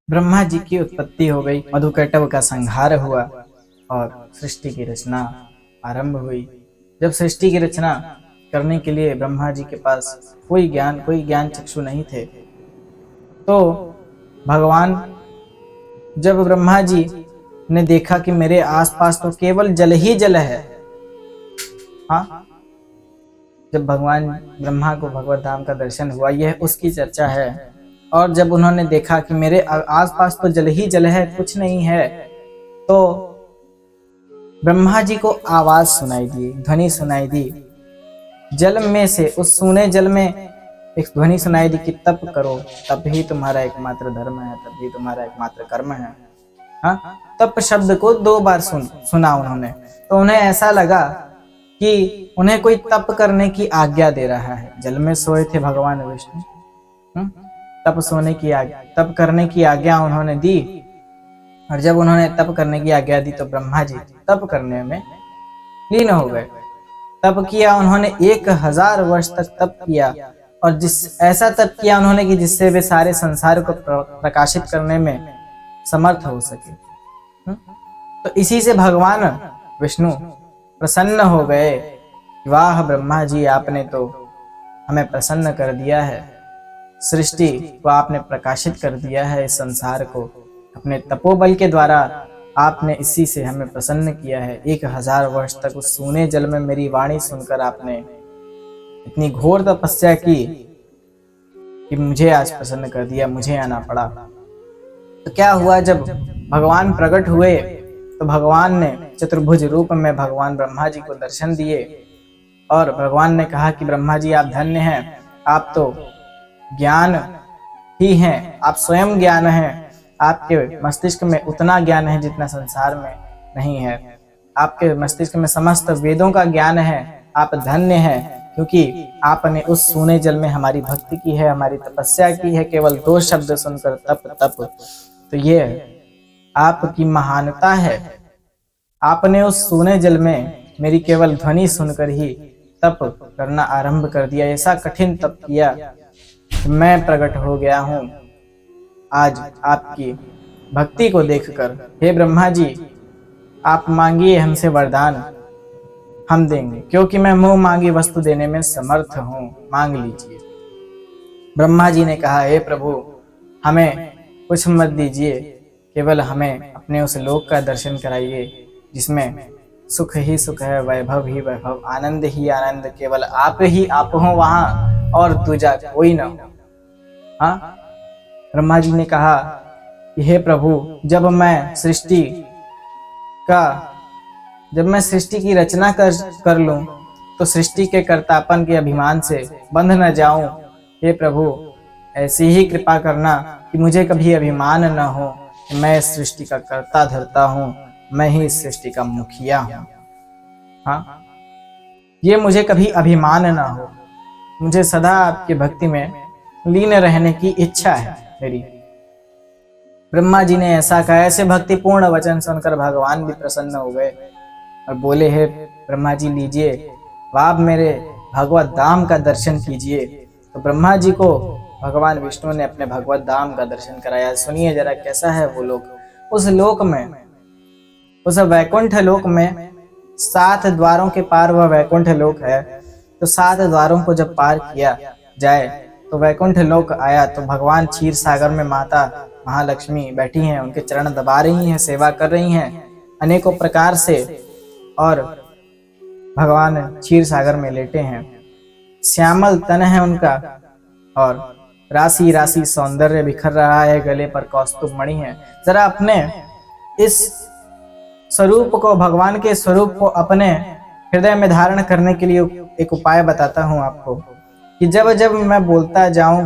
ब्रह्मा जी की उत्पत्ति हो गई, मधुकैटभ का संहार हुआ और सृष्टि की रचना आरंभ हुई। जब सृष्टि की रचना करने के लिए ब्रह्मा जी के पास कोई ज्ञान चक्षु नहीं थे, तो भगवान जब ब्रह्मा जी ने देखा कि मेरे आसपास तो केवल जल ही जल है, हाँ, जब भगवान ब्रह्मा को भगवत धाम का दर्शन हुआ, यह उसकी चर्चा है। और जब उन्होंने देखा कि मेरे आसपास तो जल ही जल है, कुछ नहीं है, तो ब्रह्मा जी को आवाज सुनाई दी, ध्वनि सुनाई दी। जल में से, उस सूने जल में एक ध्वनि सुनाई दी कि तप करो, तप ही तुम्हारा एकमात्र धर्म है, तप ही तुम्हारा एकमात्र कर्म है। हाँ, तप शब्द को 2 बार सुना उन्होंने, तो उन्हें ऐसा लगा कि उन्हें कोई तप करने की आज्ञा दे रहा है। जल में सोए थे भगवान विष्णु, तप करने की आज्ञा उन्होंने दी। और जब उन्होंने तप करने की आज्ञा दी तो ब्रह्मा जी तप करने में लीन हो गए। तप किया उन्होंने, 1000 वर्ष तक तप किया, और ऐसा तप किया उन्होंने कि जिससे वे सारे संसार को प्रकाशित करने में समर्थ हो सके। तो इसी से भगवान विष्णु प्रसन्न हो गए। वाह ब्रह्मा जी, आपने तो हमें प्रसन्न कर दिया है, सृष्टि को आपने प्रकाशित कर दिया है, इस संसार को अपने तपोबल के द्वारा आपने इसी से हमें प्रसन्न किया है। 1000 वर्ष तक उस सूने जल में मेरी वाणी सुनकर आपने इतनी घोर तपस्या की कि मुझे आज प्रसन्न कर दिया, मुझे आना पड़ा। तो क्या हुआ, जब भगवान प्रकट हुए तो भगवान ने चतुर्भुज रूप में भगवान ब्रह्मा जी को दर्शन दिए, और भगवान ने कहा कि ब्रह्मा जी आप धन्य हैं, आप तो ज्ञान ही हैं, आप स्वयं ज्ञान हैं, आपके मस्तिष्क में उतना ज्ञान है जितना संसार में नहीं है, आपके मस्तिष्क में समस्त वेदों का ज्ञान है, आप धन्य हैं, क्योंकि आपने उस सूने जल में हमारी भक्ति की है, हमारी तपस्या की है, केवल 2 शब्द सुनकर तप तप। तो ये आपकी महानता है, आपने उस सूने जल में मेरी केवल ध्वनि सुनकर ही तप करना आरंभ कर दिया। ऐसा कठिन तप किया कि मैं प्रकट हो गया हूँ आज आपकी भक्ति को देखकर। हे ब्रह्मा जी, आप मांगिए हमसे वरदान, हम देंगे, क्योंकि मैं मुंह मांगी वस्तु देने में समर्थ हूँ, मांग लीजिए। ब्रह्मा जी ने कहा, हे प्रभु, हमें कुछ मत दीजिए, केवल हमें अपने उस लोक का दर्शन कराइए जिसमें सुख ही सुख है, वैभव ही वैभव, आनंद ही आनंद, केवल आप ही आप हो वहां और दूजा कोई न हो। हाँ, ब्रह्मा जी ने कहा कि हे प्रभु, जब मैं सृष्टि की रचना कर लूं तो सृष्टि के कर्तापन के अभिमान से बंध न जाऊं। हे प्रभु, ऐसी ही कृपा करना कि मुझे कभी अभिमान न हो कि मैं इस सृष्टि का कर्ता धर्ता हूँ, मैं ही इस सृष्टि का मुखिया हूँ। हाँ, ये मुझे कभी अभिमान न हो, मुझे सदा आपकी भक्ति में लीन रहने की इच्छा है मेरी। ब्रह्मा जी ने ऐसा कहा। ऐसे भक्तिपूर्ण वचन सुनकर भगवान भी प्रसन्न हो गए और बोले, हे ब्रह्मा जी, लीजिए, आप मेरे भगवत धाम का दर्शन कीजिए। तो ब्रह्मा जी को भगवान विष्णु ने अपने भगवत धाम का दर्शन कराया। सुनिए जरा कैसा है वो लोक। उस लोक में, उस वैकुंठ लोक में 7 द्वारों के पार वह वैकुंठ लोक है। तो 7 द्वारों को जब पार किया जाए तो वैकुंठ लोक आया। तो भगवान क्षीर सागर में माता महालक्ष्मी बैठी हैं, उनके चरण दबा रही हैं, सेवा कर रही हैं अनेकों प्रकार से, और भगवान क्षीर सागर में लेटे हैं। श्यामल तन है उनका और राशि राशि सौंदर्य बिखर रहा है, गले पर कौस्तुभ मणि है। जरा अपने इस स्वरूप को, भगवान के स्वरूप को अपने हृदय में धारण करने के लिए एक उपाय बताता हूँ आपको कि जब जब मैं बोलता जाऊं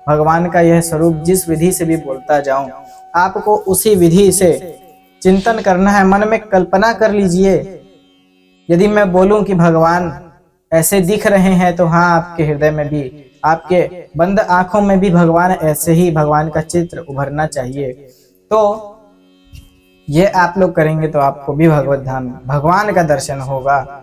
भगवान का यह स्वरूप, जिस विधि से भी बोलता जाऊं, आपको उसी विधि से चिंतन करना है। मन में कल्पना कर लीजिए, यदि मैं बोलूं कि भगवान ऐसे दिख रहे हैं, तो हाँ, आपके हृदय में भी, आपके बंद आंखों में भी भगवान ऐसे ही, भगवान का चित्र उभरना चाहिए। तो ये आप लोग करेंगे तो आपको भी भगवत धाम भगवान का दर्शन होगा।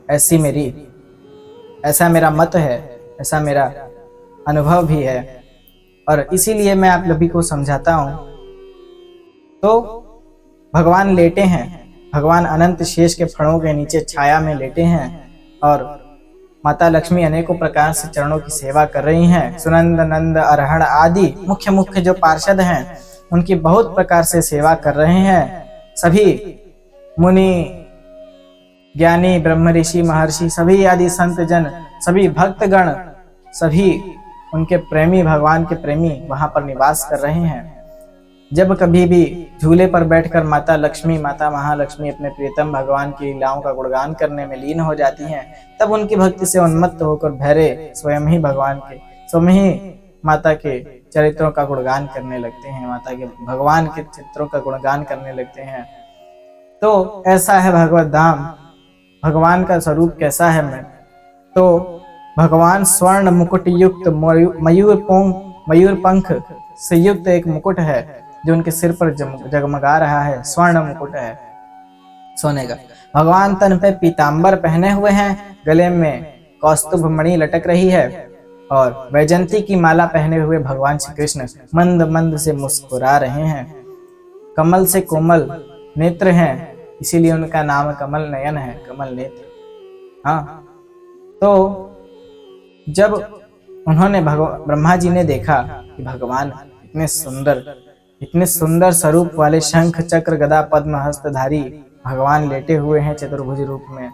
ऐसा मेरा मत है, ऐसा मेरा अनुभव भी है। और इसीलिए मैं आप सभी को समझाता हूँ। तो भगवान लेटे हैं, भगवान अनंत शेष के फणों के नीचे छाया में लेटे हैं और माता लक्ष्मी अनेकों प्रकार से चरणों की सेवा कर रही हैं। सुनंद, नंद, अरहण आदि मुख्य मुख्य जो पार्षद हैं उनकी बहुत प्रकार से सेवा कर रहे हैं। सभी मुनि, ज्ञानी, ब्रह्म ऋषि, महर्षि, सभी आदि संत जन, सभी भक्तगण, सभी उनके प्रेमी, भगवान के प्रेमी वहां पर निवास कर रहे हैं। जब कभी भी झूले पर बैठकर माता लक्ष्मी, माता महालक्ष्मी अपने प्रियतम भगवान की लीलाओं का गुणगान करने में लीन हो जाती हैं, तब उनकी भक्ति से उन्मत्त होकर भैरे स्वयं ही माता के चरित्रों का गुणगान करने लगते हैं, माता के भगवान के चित्रों का गुणगान करने लगते हैं। तो ऐसा है भगवत धाम। भगवान का स्वरूप कैसा है मैं तो भगवान स्वर्ण मुकुट युक्त मयूर पंख से युक्त एक मुकुट है जो उनके सिर पर जगमगा रहा है। स्वर्ण मुकुट है सोने का। भगवान तन पे पीतांबर पहने हुए हैं, गले में कौस्तुभ मणि लटक रही है और वैजंती की माला पहने हुए भगवान श्री कृष्ण मंद मंद से मुस्कुरा रहे हैं। कमल से कोमल नेत्र हैं, इसीलिए उनका नाम कमल नयन है, कमल नेत्र। हाँ, तो जब उन्होंने ब्रह्मा जी ने देखा कि भगवान इतने सुंदर स्वरूप वाले शंख चक्र गदा पद्म हस्तधारी भगवान लेटे हुए हैं चतुर्भुज रूप में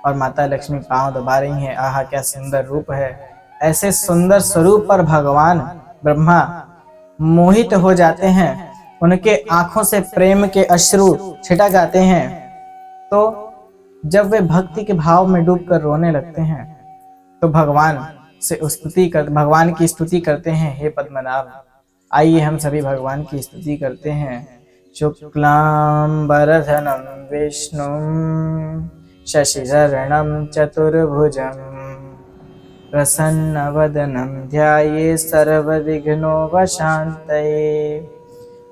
और माता लक्ष्मी पांव दबा रही हैं, आहा क्या सुंदर रूप है। ऐसे सुंदर स्वरूप पर भगवान ब्रह्मा मोहित हो जाते हैं, उनके आंखों से प्रेम के अश्रु छिटक आते हैं। तो जब वे भक्ति के भाव में डूबकर रोने लगते हैं तो भगवान की स्तुति करते हैं, हे पद्मनाभ। आइए हम सभी भगवान की स्तुति करते हैं। शुक्लांबरधरं विष्णुं शशिधरणं चतुर्भुजं प्रसन्नवदनं ध्यायेत् सर्वविघ्नोपशान्तये।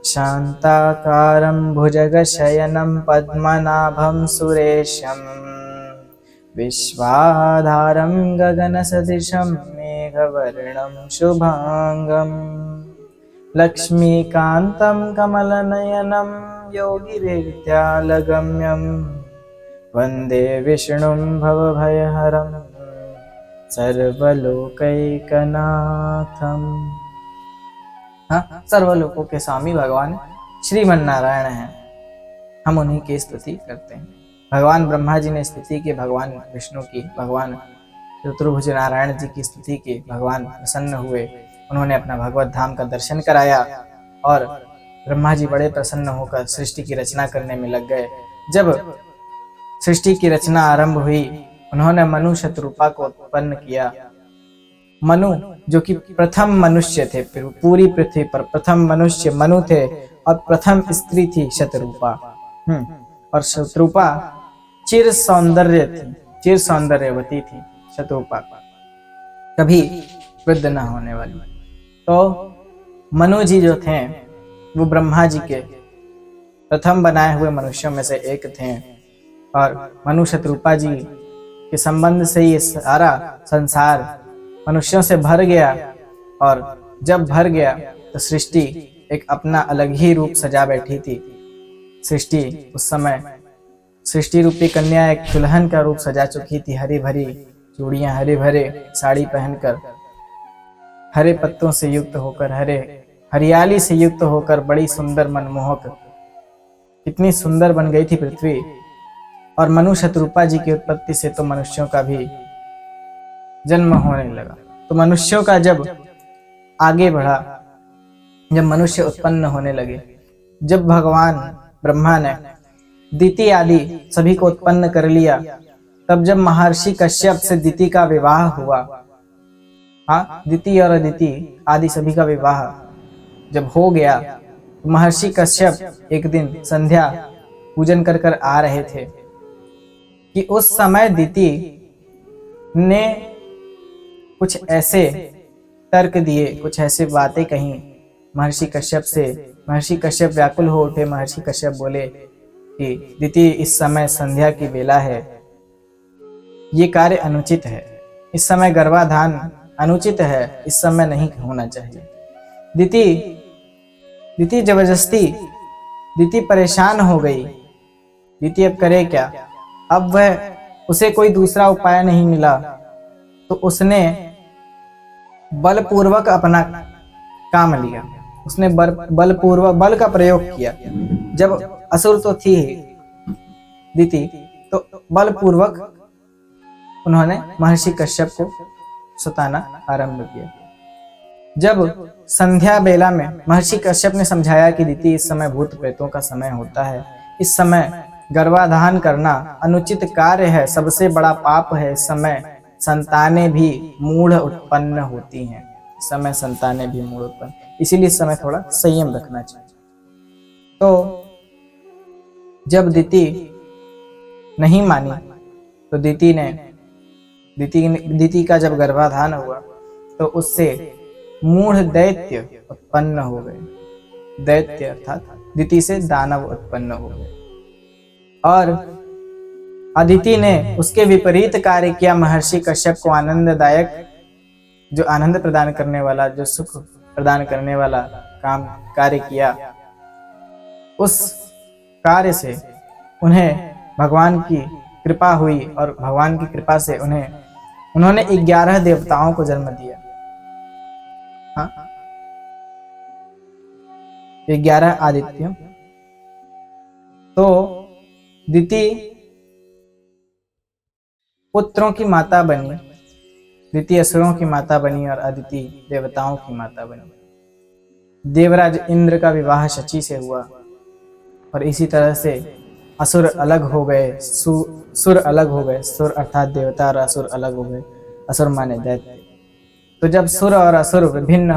शान्ताकारं भुजगशयनं पद्मनाभं सुरेशं विश्वाधारं गगनसदृशं मेघवर्णं शुभांगं लक्ष्मीकान्तं कमलनयनं योगिविद्यालगम्यं वन्दे विष्णुं भवभयहरं सर्वलोकैकनाथम्। हाँ, सर्वलोकों के स्वामी भगवान श्रीमन नारायण हैं, हम उन्हीं की स्तुति करते हैं। भगवान ब्रह्मा जी ने स्तुति की भगवान विष्णु की, भगवान चतुर्भुज नारायण जी की स्तुति की, भगवान प्रसन्न हुए, उन्होंने अपना भगवत धाम का दर्शन कराया और ब्रह्मा जी बड़े प्रसन्न होकर सृष्टि की रचना करने में लग गए। जब सृष्टि की रचना आरंभ हुई, उन्होंने मनु शतरूपा को उत्पन्न किया। मनु जो कि प्रथम मनुष्य थे, पूरी पृथ्वी पर प्रथम मनुष्य मनु थे और प्रथम स्त्री थी शतरूपा। और शतरूपा चिर सौंदर्यवती थी शतरूपा, कभी वृद्ध न होने वाली। तो मनु जी जो थे वो ब्रह्मा जी के प्रथम बनाए हुए मनुष्यों में से एक थे और मनु शतरूपा जी के संबंध से ये सारा संसार मनुष्यों से भर गया। और जब भर गया तो सृष्टि एक अपना अलग ही रूप सजा बैठी थी। सृष्टि उस समय सृष्टि रूपी कन्या एक दुल्हन का रूप सजा चुकी थी, हरी भरी चूड़ियां, हरे भरे साड़ी पहनकर, हरे पत्तों से युक्त होकर, हरियाली से युक्त होकर, बड़ी सुंदर मनमोहक, कितनी सुंदर बन गई थी पृथ्वी। और मनु शतरूपा जी की उत्पत्ति से तो मनुष्यों का भी जन्म होने लगा। तो मनुष्यों का जब आगे बढ़ा, जब मनुष्य उत्पन्न होने लगे, जब भगवान ब्रह्मा ने दिति आदि सभी को उत्पन्न कर लिया, तब जब महर्षि कश्यप से दिति का विवाह हुआ, हाँ, दिति और अदिति आदि सभी का विवाह जब हो गया, तो महर्षि कश्यप एक दिन संध्या पूजन कर कर आ रहे थे कि उस समय दिति ने कुछ ऐसे तर्क दिए, कुछ ऐसे बातें कही महर्षि कश्यप व्याकुल हो उठे। महर्षि कश्यप बोले कि दिति, इस समय संध्या की बेला है, ये कार्य अनुचित है। इस समय गर्भाधान अनुचित है, इस समय नहीं होना चाहिए। दिति जबरदस्ती, दिति परेशान हो गई। दिति अब करे क्या? अब उसे कोई दूसरा उपाय नहीं मिला, तो उसने बलपूर्वक अपना काम लिया। उसने बलपूर्वक बल का प्रयोग किया। जब असुर तो थी दिति, तो बलपूर्वक उन्होंने महर्षि कश्यप को सताना आरंभ किया। जब संध्या बेला में महर्षि कश्यप ने समझाया कि दिति, इस समय भूत प्रेतों का समय होता है, इस समय गर्भाधान करना अनुचित कार्य है, सबसे बड़ा पाप है। इस समय संतानें भी मूढ़ उत्पन्न होती हैं। इस समय संतानें भी मूढ़ उत्पन्न, इसीलिए इस समय थोड़ा संयम रखना चाहिए। तो जब दिति नहीं मानी, तो दिति का जब गर्भाधान हुआ, तो उससे मूढ़ दैत्य उत्पन्न हो गए। दैत्य अर्थात दिति से दानव उत्पन्न हो गए, और अदिति ने उसके विपरीत कार्य किया। महर्षि कश्यप को आनंददायक, जो आनंद प्रदान करने वाला, जो सुख प्रदान करने वाला कार्य किया, उस कार्य से उन्हें भगवान की कृपा हुई, और भगवान की कृपा से उन्होंने 11 देवताओं को जन्म दिया। हाँ, 11 आदित्यों। तो दिति पुत्रों की माता बनी, दिति असुरों की माता बनी, और अदिति देवताओं की माता बनी। देवराज इंद्र का विवाह शची से हुआ, और इसी तरह से असुर अलग हो गए, सुर अलग हो गए। सुर अर्थात देवता, और असुर अलग हो गए। असुर माने दैत्य। तो जब सुर और असुर विभिन्न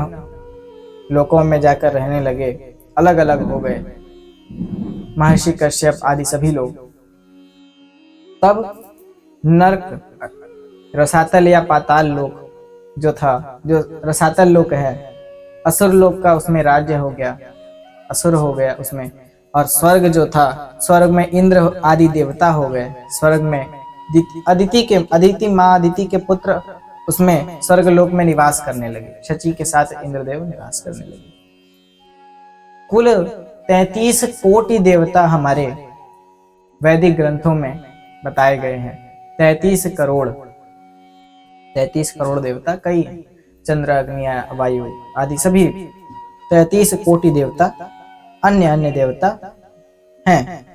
लोकों में जाकर रहने लगे, अलग अलग हो गए, महर्षि कश्यप आदि सभी लोग, तब नरक, रसातल या पाताल लोक जो था, जो रसातल लोक है, असुर लोक का, उसमें राज्य हो गया, असुर हो गया उसमें। और स्वर्ग जो था, स्वर्ग में इंद्र आदि देवता हो गए। स्वर्ग में अदिति माँ अदिति के पुत्र उसमें स्वर्ग लोक में निवास करने लगे। शची के साथ इंद्रदेव निवास करने लगे। कुल 33 कोटि देवता हमारे वैदिक ग्रंथों में बताए गए हैं। 33 करोड़ देवता कई हैं। चंद्र, अग्नि, वायु आदि सभी 33 कोटि देवता, अन्य अन्य देवता हैं।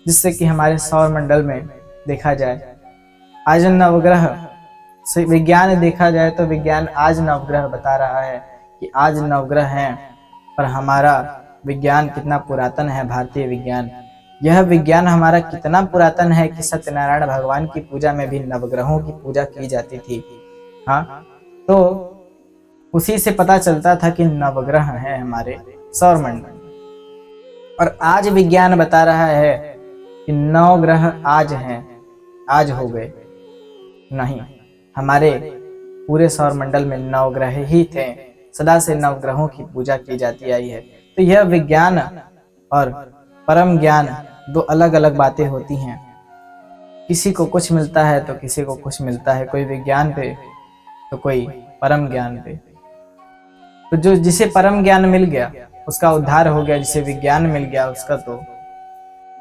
जिससे कि हमारे सौर मंडल में देखा जाए, आज नवग्रह से विज्ञान देखा जाए, तो विज्ञान आज नवग्रह बता रहा है कि आज नवग्रह हैं। पर हमारा विज्ञान कितना पुरातन है, भारतीय विज्ञान। यह विज्ञान हमारा कितना पुरातन है कि सत्यनारायण भगवान की पूजा में भी नवग्रहों की पूजा की जाती थी। हाँ, तो उसी से पता चलता था कि नवग्रह हैं हमारे सौर मंडल। और आज विज्ञान बता रहा है कि 9 ग्रह आज हैं, आज हो गए। नहीं, हमारे पूरे सौर मंडल में 9 ग्रह ही थे। सदा से 9 ग्रहों की पूजा की जाती आई है। तो यह विज्ञान और परम ज्ञान दो अलग अलग बातें होती हैं। किसी को कुछ मिलता है तो किसी को कुछ मिलता है, कोई विज्ञान पे तो कोई परम ज्ञान पे। तो जो जिसे परम ज्ञान मिल गया उसका उद्धार हो गया, जिसे विज्ञान मिल गया उसका तो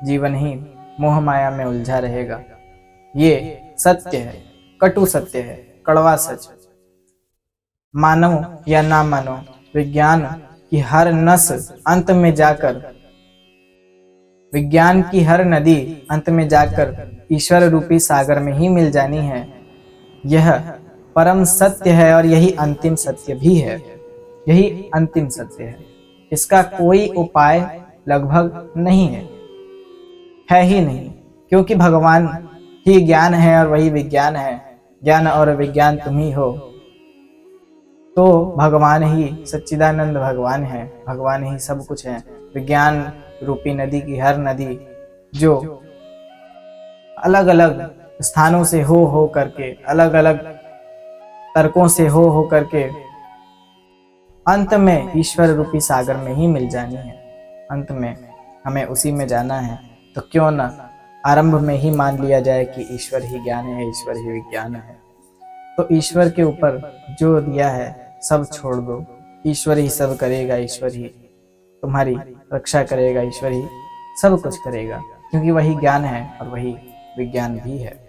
जीवन ही मोह माया में उलझा रहेगा। ये सत्य है, कटु सत्य है, कड़वा सच। मानो या ना मानो, विज्ञान की हर नस अंत में जाकर, विज्ञान की हर नदी अंत में जाकर ईश्वर रूपी सागर में ही मिल जानी है। यह परम सत्य है और यही अंतिम सत्य भी है। यही अंतिम सत्य है, इसका कोई उपाय लगभग नहीं है ही नहीं, क्योंकि भगवान ही ज्ञान है और वही विज्ञान है। ज्ञान और विज्ञान तुम ही हो, तो भगवान ही सच्चिदानंद भगवान है, भगवान ही सब कुछ है। विज्ञान रूपी नदी की हर नदी जो अलग अलग स्थानों से हो करके, अलग अलग तर्कों से हो करके अंत में ईश्वर रूपी सागर में ही मिल जानी है। अंत में हमें उसी में जाना है, तो क्यों न आरंभ में ही मान लिया जाए कि ईश्वर ही ज्ञान है, ईश्वर ही विज्ञान है। तो ईश्वर के ऊपर जो दिया है सब छोड़ दो, ईश्वर ही सब करेगा, ईश्वर ही तुम्हारी रक्षा करेगा, ईश्वर ही सब कुछ करेगा, क्योंकि वही ज्ञान है और वही विज्ञान भी है।